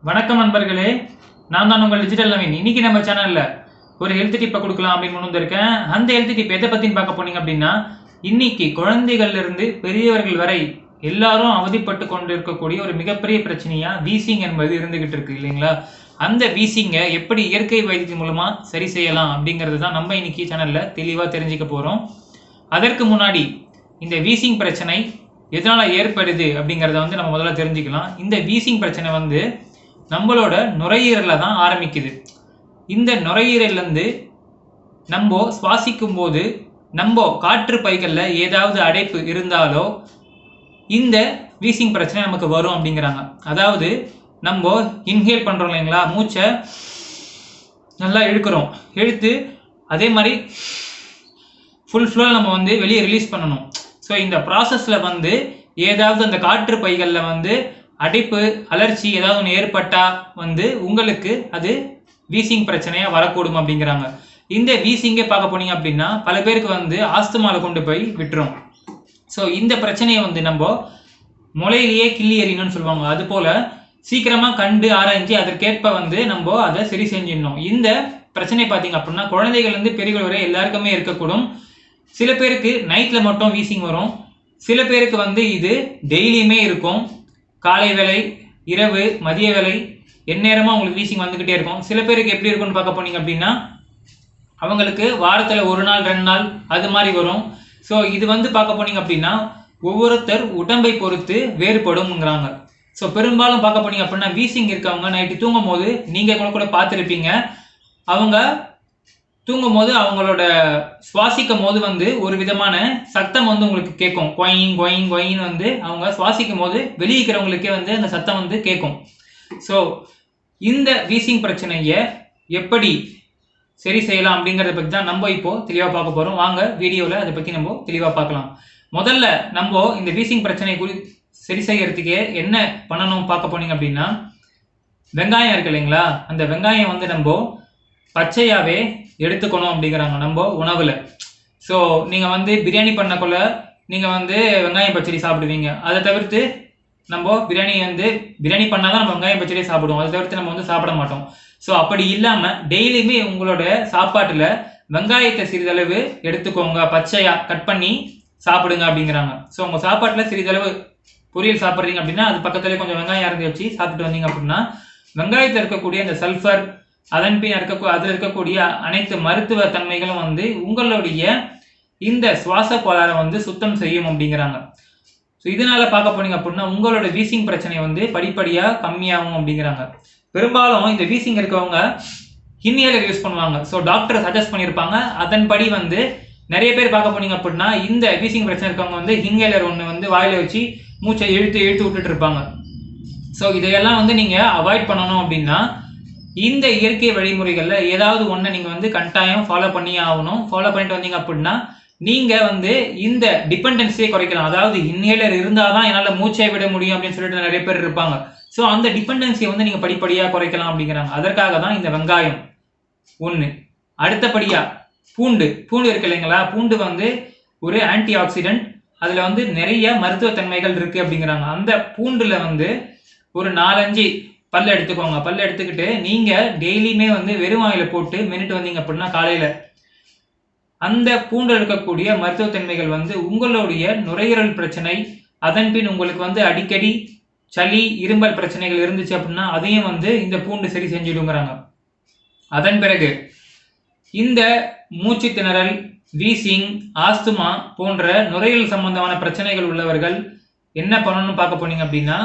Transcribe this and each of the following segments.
வணக்கம் நண்பர்களே, நான் தான் உங்கள் டிஜிட்டல் நவீன். இன்னைக்கு நம்ம சேனல்ல ஒரு ஹெல்த் டிப்பை கொடுக்கலாம் அப்படின்னு கொண்டு வந்திருக்கேன். அந்த ஹெல்த் டிப் எதை பத்தின்னு பார்க்க போனீங்க அப்படின்னா, இன்னைக்கு குழந்தைகள்ல இருந்து பெரியவர்கள் வரை எல்லாரும் அவதிப்பட்டு கொண்டு இருக்கக்கூடிய ஒரு மிகப்பெரிய பிரச்சனையா வீசிங் என்பது இருந்துகிட்டு இருக்கு இல்லைங்களா? அந்த வீசிங்கை எப்படி இயற்கை வைத்தியம் மூலமா சரி செய்யலாம் அப்படிங்கிறது தான் நம்ம இன்னைக்கு சேனல்ல தெளிவா தெரிஞ்சுக்க போறோம். அதற்கு முன்னாடி இந்த வீசிங் பிரச்சனை எதனால ஏற்படுது அப்படிங்கிறத வந்து நம்ம முதல்ல தெரிஞ்சுக்கலாம். இந்த வீசிங் பிரச்சனை வந்து நம்மளோட நுரையீரல்ல தான் ஆரம்பிக்குது. இந்த நுரையீரல்லேருந்து நம்ம சுவாசிக்கும் போது நம்ம காற்று பைகள்ல ஏதாவது அடைப்பு இருந்தாலோ இந்த வீசிங் பிரச்சனை நமக்கு வரும் அப்படிங்கிறாங்க. அதாவது நம்ம இன்ஹேல் பண்றோம் இல்லைங்களா, மூச்சை நல்லா இழுக்கிறோம், இழுத்து அதே மாதிரி ஃபுல் ஃப்ளோவில் நம்ம வந்து வெளியே ரிலீஸ் பண்ணணும். ஸோ இந்த ப்ராசஸில் வந்து ஏதாவது அந்த காற்று பைகளில் வந்து அடைப்பு அலர்ச்சி ஏதாவது ஒன்று ஏற்பட்டால் வந்து உங்களுக்கு அது வீசிங் பிரச்சனையாக வரக்கூடும் அப்படிங்கிறாங்க. இந்த வீசிங்கே பார்க்க போனீங்க அப்படின்னா பல பேருக்கு வந்து ஆஸ்துமாவில் கொண்டு போய் விட்டுரும். ஸோ இந்த பிரச்சனையை வந்து நம்ம முளையிலேயே கிள்ளி எறியணும்னு சொல்லுவாங்க. அது போல் சீக்கிரமாக கண்டு ஆராய்ஞ்சு அதற்கேற்ப வந்து நம்ம அதை சரி செஞ்சிடணும். இந்த பிரச்சனை பார்த்தீங்க அப்படின்னா குழந்தைகள்லேருந்து பெரியவர்கள் வரை எல்லாருக்குமே இருக்கக்கூடும். சில பேருக்கு நைட்டில் மட்டும் வீசிங் வரும், சில பேருக்கு வந்து இது டெய்லியுமே இருக்கும். காலை வேலை, இரவு, மதிய வேலை, எந்நேரமாக உங்களுக்கு வீசிங் வந்துக்கிட்டே இருக்கும். சில பேருக்கு எப்படி இருக்குன்னு பார்க்க போனீங்க அப்படின்னா அவங்களுக்கு வாரத்தில் ஒரு நாள் 2 நாள் அது மாதிரி வரும். ஸோ இது வந்து பார்க்க போனீங்க அப்படின்னா ஒவ்வொருத்தர் உடம்பை பொறுத்து வேறுபடும்ங்கிறாங்க. ஸோ பெரும்பாலும் பார்க்க போனீங்க அப்படின்னா வீசிங் இருக்கவங்க நைட்டு தூங்கும் போது நீங்கள் கூட பார்த்துருப்பீங்க, அவங்க தூங்கும் போது அவங்களோட சுவாசிக்கும் போது வந்து ஒரு விதமான சத்தம் வந்து உங்களுக்கு கேட்கும். கொயின் கொயின் கொயின்னு வந்து அவங்க சுவாசிக்கும் போது வெளியிக்கிறவங்களுக்கே வந்து அந்த சத்தம் வந்து கேட்கும். ஸோ இந்த வீசிங் பிரச்சனையை எப்படி சரி செய்யலாம் அப்படிங்கிறத பற்றி தான் நம்ம இப்போ தெளிவாக பார்க்க போகிறோம். வாங்க வீடியோவில் அதை பற்றி நம்ம தெளிவாக பார்க்கலாம். முதல்ல நம்ம இந்த வீசிங் பிரச்சனை சரி செய்யறதுக்கே என்ன பண்ணணும் பார்க்க போனீங்க அப்படின்னா, வெங்காயம் இருக்கு இல்லைங்களா, அந்த வெங்காயம் வந்து நம்ம பச்சையாகவே எடுத்துக்கணும் அப்படிங்கிறாங்க நம்ம உணவில். ஸோ நீங்கள் வந்து பிரியாணி பண்ணக்குள்ள நீங்கள் வந்து வெங்காயம் பச்சடி சாப்பிடுவீங்க. அதை தவிர்த்து நம்ம பிரியாணி பண்ணால் தான் நம்ம வெங்காயம் பச்சடியே சாப்பிடுவோம், அதை தவிர்த்து நம்ம வந்து சாப்பிட மாட்டோம். ஸோ அப்படி இல்லாமல் டெய்லியுமே உங்களோட சாப்பாட்டில் வெங்காயத்தை சிறிதளவு எடுத்துக்கோங்க, பச்சையாக கட் பண்ணி சாப்பிடுங்க அப்படிங்கிறாங்க. ஸோ உங்கள் சாப்பாட்டில் சிறிதளவு பொரியல் சாப்பிட்றீங்க அப்படின்னா அது பக்கத்துலேயே கொஞ்சம் வெங்காயம் அரைஞ்சி வச்சு சாப்பிட்டு வந்தீங்க அப்படின்னா வெங்காயத்தில் இருக்கக்கூடிய அந்த சல்ஃபர் அதன் பின் அதில் இருக்கக்கூடிய அனைத்து மருத்துவ தன்மைகளும் வந்து உங்களுடைய இந்த சுவாச கோளாறை வந்து சுத்தம் செய்யும் அப்படிங்கிறாங்க. ஸோ இதனால பார்க்க போனீங்க அப்படின்னா உங்களோட வீசிங் பிரச்சனை வந்து படிப்படியாக கம்மியாகும் அப்படிங்கிறாங்க. பெரும்பாலும் இந்த வீசிங் இருக்கவங்க இன்ஹேலர் யூஸ் பண்ணுவாங்க. ஸோ டாக்டர் சஜஸ்ட் பண்ணியிருப்பாங்க, அதன்படி வந்து நிறைய பேர் பார்க்க போனீங்க அப்படின்னா இந்த வீசிங் பிரச்சனை இருக்கவங்க வந்து இன்ஹேலர் ஒன்று வந்து வாயில வச்சு மூச்சை இழுத்து விட்டுட்டு இருப்பாங்க. ஸோ இதையெல்லாம் வந்து நீங்கள் அவாய்ட் பண்ணணும் அப்படின்னா இந்த இயற்கை வழிமுறைகளில் ஏதாவது ஒன்று நீங்கள் வந்து கட்டாயம் ஃபாலோ பண்ணியே ஆகணும். ஃபாலோ பண்ணிட்டு வந்தீங்க அப்படின்னா நீங்கள் வந்து இந்த டிபெண்டன்ஸியே குறைக்கலாம். அதாவது இன்ஹேலர் இருந்தால் தான் என்னால் மூச்சை விட முடியும் அப்படின்னு சொல்லிட்டு நிறைய பேர் இருப்பாங்க. ஸோ அந்த டிபெண்டன்சியை வந்து நீங்கள் படிப்படியாக குறைக்கலாம் அப்படிங்கிறாங்க. அதற்காக தான் இந்த வெங்காயம் ஒன்று. அடுத்தபடியாக பூண்டு இருக்கு இல்லைங்களா, பூண்டு வந்து ஒரு ஆன்டி ஆக்சிடென்ட், அதில் வந்து நிறைய மருத்துவத்தன்மைகள் இருக்குது அப்படிங்கிறாங்க. அந்த பூண்டில் வந்து ஒரு 4-5 பல்ல எடுத்துக்கோங்க. பல்ல எடுத்துக்கிட்டு நீங்கள் டெய்லியுமே வந்து வெறும் வாயில போட்டு மென்னுட்டு வந்தீங்க அப்படின்னா காலையில் அந்த பூண்டில் இருக்கக்கூடிய மருத்துவத்தன்மைகள் வந்து உங்களுடைய நுரையீரல் பிரச்சனை, அதன் பின் உங்களுக்கு வந்து அடிக்கடி சளி இரும்பல் பிரச்சனைகள் இருந்துச்சு அப்படின்னா அதையும் வந்து இந்த பூண்டு சரி செஞ்சிடுங்கிறாங்க. அதன் பிறகு இந்த மூச்சு திணறல், வீசிங், ஆஸ்துமா போன்ற நுரையீரல் சம்பந்தமான பிரச்சனைகள் உள்ளவர்கள் என்ன பண்ணணும்னு பார்க்க போனீங்க அப்படின்னா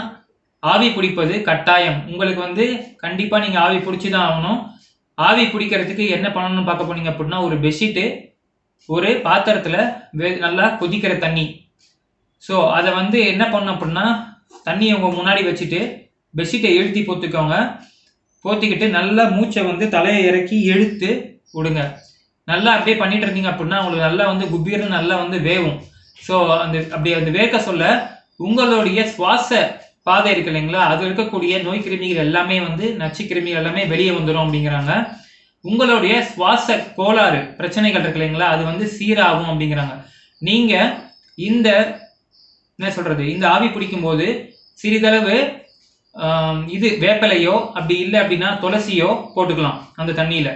ஆவி பிடிப்பது கட்டாயம். உங்களுக்கு வந்து கண்டிப்பாக நீங்கள் ஆவி பிடிச்சி தான் ஆகணும். ஆவி பிடிக்கிறதுக்கு என்ன பண்ணணும்னு பார்க்க போனீங்க அப்படின்னா ஒரு பெட்ஷீட்டு, ஒரு பாத்திரத்தில் நல்லா கொதிக்கிற தண்ணி. ஸோ அதை வந்து என்ன பண்ணணும் அப்படின்னா தண்ணியை உங்கள் முன்னாடி வச்சுட்டு பெட்ஷீட்டை இழுத்தி போத்திக்கோங்க. போத்திக்கிட்டு நல்லா மூச்சை வந்து தலையை இறக்கி இழுத்து விடுங்க. நல்லா அப்படியே பண்ணிட்டு இருந்தீங்க அப்படின்னா உங்களுக்கு நல்லா வந்து குபீர்னு நல்லா வந்து வேவும். ஸோ அப்படி அந்த வேர்க்க சொல்ல உங்களுடைய சுவாச பாதை இருக்கு இல்லைங்களா, அது இருக்கக்கூடிய நோய் கிருமிகள் எல்லாமே வந்து நச்சு கிருமிகள் எல்லாமே வெளியே வந்துடும் அப்படிங்கிறாங்க. உங்களுடைய சுவாச கோளாறு பிரச்சனைகள் இருக்கு இல்லைங்களா, அது வந்து சீராகும் அப்படிங்கிறாங்க. நீங்கள் இந்த ஆவி பிடிக்கும் போது சிறிதளவு இது வேப்பிலையோ அப்படி இல்லை அப்படின்னா துளசியோ போட்டுக்கலாம் அந்த தண்ணியில்.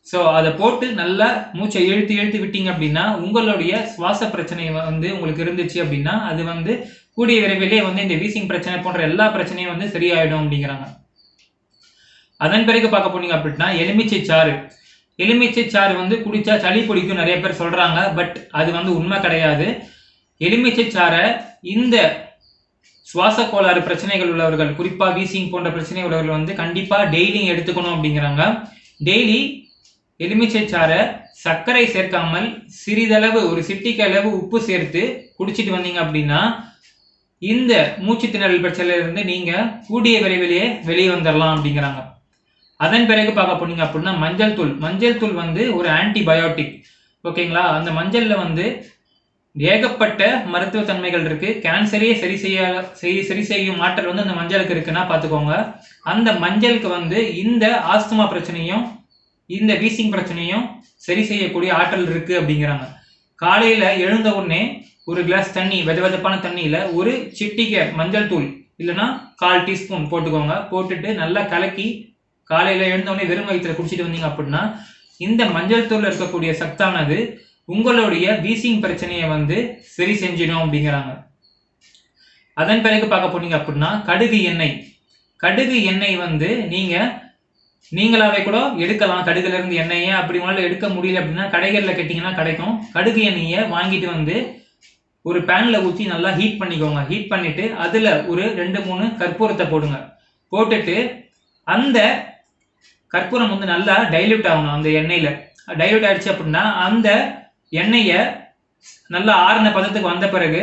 ஸோ அதை போட்டு நல்லா மூச்சை இழுத்து இழுத்து விட்டீங்க அப்படின்னா உங்களுடைய சுவாச பிரச்சனை வந்து உங்களுக்கு இருந்துச்சு அப்படின்னா அது வந்து கூடிய விரைவிலே வந்து இந்த வீசிங் பிரச்சனை போன்ற எல்லா பிரச்சனையும் வந்து சரியாயிடும் அப்படிங்கிறாங்க. அதன் பிறகு பார்க்க போனீங்க அப்படின்னா எலுமிச்சை சாறு. எலுமிச்சை சாறு வந்து குடிச்சா சளி பிடிக்கும் நிறைய பேர் சொல்றாங்க. பட் அது வந்து உண்மை கிடையாது. எலுமிச்சை சாறை இந்த சுவாச கோளாறு பிரச்சனைகள் உள்ளவர்கள், குறிப்பா வீசிங் போன்ற பிரச்சனை உள்ளவர்கள் வந்து கண்டிப்பா டெய்லி எடுத்துக்கணும் அப்படிங்கிறாங்க. டெய்லி எலுமிச்சை சாறை சர்க்கரை சேர்க்காமல் சிறிதளவு ஒரு சிட்டிக்கு அளவு உப்பு சேர்த்து குடிச்சிட்டு வந்தீங்க அப்படின்னா இந்த மூச்சு திணறல் பிரச்சனையில இருந்து நீங்க கூடிய விரைவிலேயே வெளியே வந்துடலாம் அப்படிங்கிறாங்க. அதன் பிறகு பார்க்க போனீங்க அப்படின்னா மஞ்சள் தூள். மஞ்சள் தூள் வந்து ஒரு ஆன்டிபயோட்டிக். ஓகேங்களா? அந்த மஞ்சள்ல வந்து ஏகப்பட்ட மருத்துவ தன்மைகள் இருக்கு. கேன்சரையே சரி செய்யும் ஆற்றல் வந்து அந்த மஞ்சளுக்கு இருக்குன்னா பார்த்துக்கோங்க. அந்த மஞ்சளுக்கு வந்து இந்த ஆஸ்துமா பிரச்சனையும் இந்த வீசிங் பிரச்சனையும் சரி செய்யக்கூடிய ஆற்றல் இருக்கு அப்படிங்கிறாங்க. காலையில எழுந்த உடனே ஒரு கிளாஸ் தண்ணி, வெதவெதப்பான தண்ணியில ஒரு சிட்டிகை மஞ்சள் தூள் இல்லைன்னா 1/4 டீஸ்பூன் போட்டுக்கோங்க. போட்டுட்டு நல்லா கலக்கி காலையில எழுந்த உடனே வெறும் வயிற்றுல குடிச்சிட்டு வந்தீங்க அப்படின்னா இந்த மஞ்சள் தூள்ல இருக்கக்கூடிய சத்தானது உங்களுடைய வீசிங் பிரச்சனையை வந்து சரி செஞ்சிடும் அப்படிங்கிறாங்க. அதன் பிறகு பார்க்க போனீங்க அப்படின்னா கடுகு எண்ணெய். கடுகு எண்ணெய் வந்து நீங்களாவே கூட எடுக்கலாம். கடுகுல இருந்து எண்ணெயை அப்படி உங்களால எடுக்க முடியல அப்படின்னா கடைகளில் கேட்டிங்கன்னா கிடைக்கும். கடுகு எண்ணெயை வாங்கிட்டு வந்து ஒரு பேன்ல ஊற்றி நல்லா ஹீட் பண்ணிக்கோங்க. ஹீட் பண்ணிட்டு அதுல ஒரு 2-3 கற்பூரத்தை போடுங்க. போட்டுட்டு அந்த கற்பூரம் வந்து நல்லா டைல்யூட் ஆகணும். அந்த எண்ணெயில டைல்யூட் ஆயிடுச்சு அப்படின்னா அந்த எண்ணெயை நல்லா ஆறின பதத்துக்கு வந்த பிறகு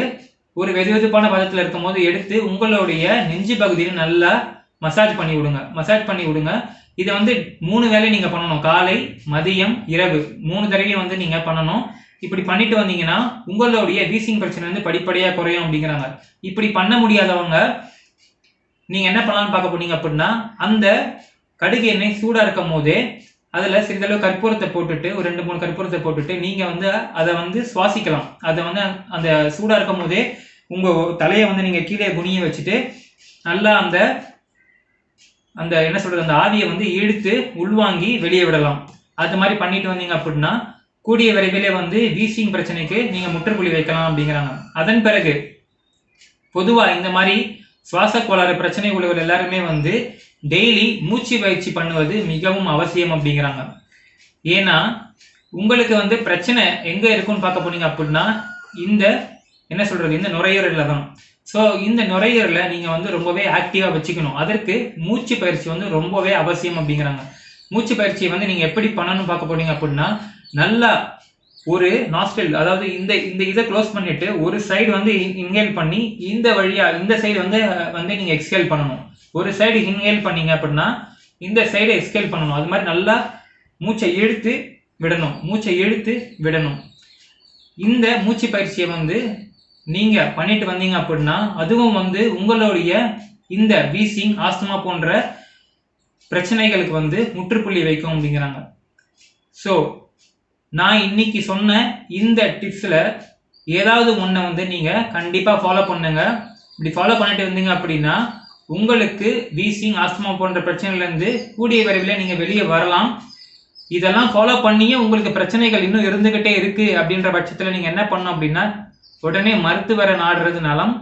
ஒரு வெதுவெதுப்பான பதத்துல இருக்கும் போது எடுத்து உங்களுடைய நெஞ்சு பகுதியில் நல்லா மசாஜ் பண்ணி விடுங்க. இதை வந்து 3 வேளை நீங்க பண்ணணும். காலை, மதியம், இரவு 3 தடவையும் வந்து நீங்க பண்ணணும். இப்படி பண்ணிட்டு வந்தீங்கன்னா உங்களுடைய வீசிங் பிரச்சனை வந்து படிப்படியா குறையும் அப்படிங்கிறாங்க. இப்படி பண்ண முடியாதவங்க நீங்க என்ன பண்ணலாம்னு பார்க்க போனீங்க அப்படின்னா அந்த கடுகு எண்ணெய் சூடா இருக்கும் போதே அதுல சிறிதளவு கற்பூரத்தை போட்டுட்டு ஒரு 2-3 கற்பூரத்தை போட்டுட்டு நீங்க வந்து அதை வந்து சுவாசிக்கலாம். அதை வந்து அந்த சூடா இருக்கும் போதே உங்க தலையை வந்து நீங்க கீழே குனிய வச்சுட்டு நல்லா அந்த என்ன சொல்றது அந்த ஆவியை வந்து இழுத்து உள்வாங்கி வெளியே விடலாம். அது மாதிரி பண்ணிட்டு வந்தீங்க அப்படின்னா கூடிய விரைவிலே வந்து வீசிங் பிரச்சனைக்கு நீங்க முற்றுப்புள்ளி வைக்கலாம் அப்படிங்கிறாங்க. அதன் பிறகு பொதுவா இந்த மாதிரி சுவாச கோளாறு பிரச்சனை உள்ளவர்கள் எல்லாருமே வந்து டெய்லி மூச்சு பயிற்சி பண்ணுவது மிகவும் அவசியம் அப்படிங்கிறாங்க. ஏன்னா உங்களுக்கு வந்து பிரச்சனை எங்க இருக்குன்னு பார்க்க போனீங்க அப்படின்னா இந்த என்ன சொல்றது இந்த நுரையீரல்ல தான். ஸோ இந்த நுரையீரலை நீங்க வந்து ரொம்பவே ஆக்டிவா வச்சுக்கணும். அதற்கு மூச்சு பயிற்சி வந்து ரொம்பவே அவசியம் அப்படிங்கிறாங்க. மூச்சு பயிற்சியை வந்து நீங்க எப்படி பண்ணணும்னு பார்க்க போனீங்க அப்படின்னா நல்லா ஒரு நாஸ்ட்ரில், அதாவது இந்த இதை க்ளோஸ் பண்ணிட்டு ஒரு சைடு வந்து இன்ஹேல் பண்ணி இந்த வழியா இந்த சைடு வந்து நீங்க எக்ஸ்ஹேல் பண்ணணும். ஒரு சைடு இன்ஹேல் பண்ணீங்க அப்படின்னா இந்த சைடு எக்ஸ்ஹேல் பண்ணணும். அது மாதிரி நல்லா மூச்சை இழுத்து விடணும். இந்த மூச்சு பயிற்சியை வந்து நீங்க பண்ணிட்டு வந்தீங்க அப்படின்னா அதுவும் வந்து உங்களுடைய இந்த வீசிங், ஆஸ்துமா போன்ற பிரச்சனைகளுக்கு வந்து முற்றுப்புள்ளி வைக்கும் அப்படிங்கிறாங்க. ஸோ நான் இன்னைக்கு சொன்ன இந்த டிப்ஸ்ல ஏதாவது ஒன்றை வந்து நீங்க கண்டிப்பா ஃபாலோ பண்ணுங்க. இப்படி ஃபாலோ பண்ணிட்டு இருந்தீங்க அப்படின்னா உங்களுக்கு வீசிங், ஆஸ்துமா போன்ற பிரச்சனைகள்ல இருந்து கூடிய விரைவில் நீங்க வெளியே வரலாம். இதெல்லாம் ஃபாலோ பண்ணியே உங்களுக்கு பிரச்சனைகள் இன்னும் இருந்துகிட்டே இருக்கு அப்படின்ற பட்சத்துல நீங்க என்ன பண்ணணும் அப்படின்னா உடனே மருத்துவரை நாடுறது நலம்.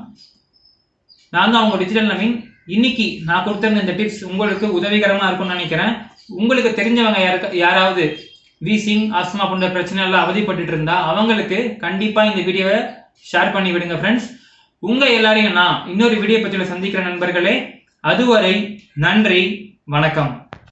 நான் தான் உங்க டிஜிட்டல் நவீன். இன்னைக்கு நான் கொடுத்திருந்த இந்த டிப்ஸ் உங்களுக்கு உதவிகரமா இருக்கும்னு நினைக்கிறேன். உங்களுக்கு தெரிஞ்சவங்க யாராவது வீசிங், ஆஸ்துமா போன்ற பிரச்சனை எல்லாம் அவதிப்பட்டு இருந்தா அவங்களுக்கு கண்டிப்பா இந்த வீடியோவை ஷேர் பண்ணி விடுங்க ஃப்ரெண்ட்ஸ். உங்க எல்லாரையும் நான் இன்னொரு வீடியோ பத்தியில சந்திக்கிற நண்பர்களே. அதுவரை நன்றி, வணக்கம்.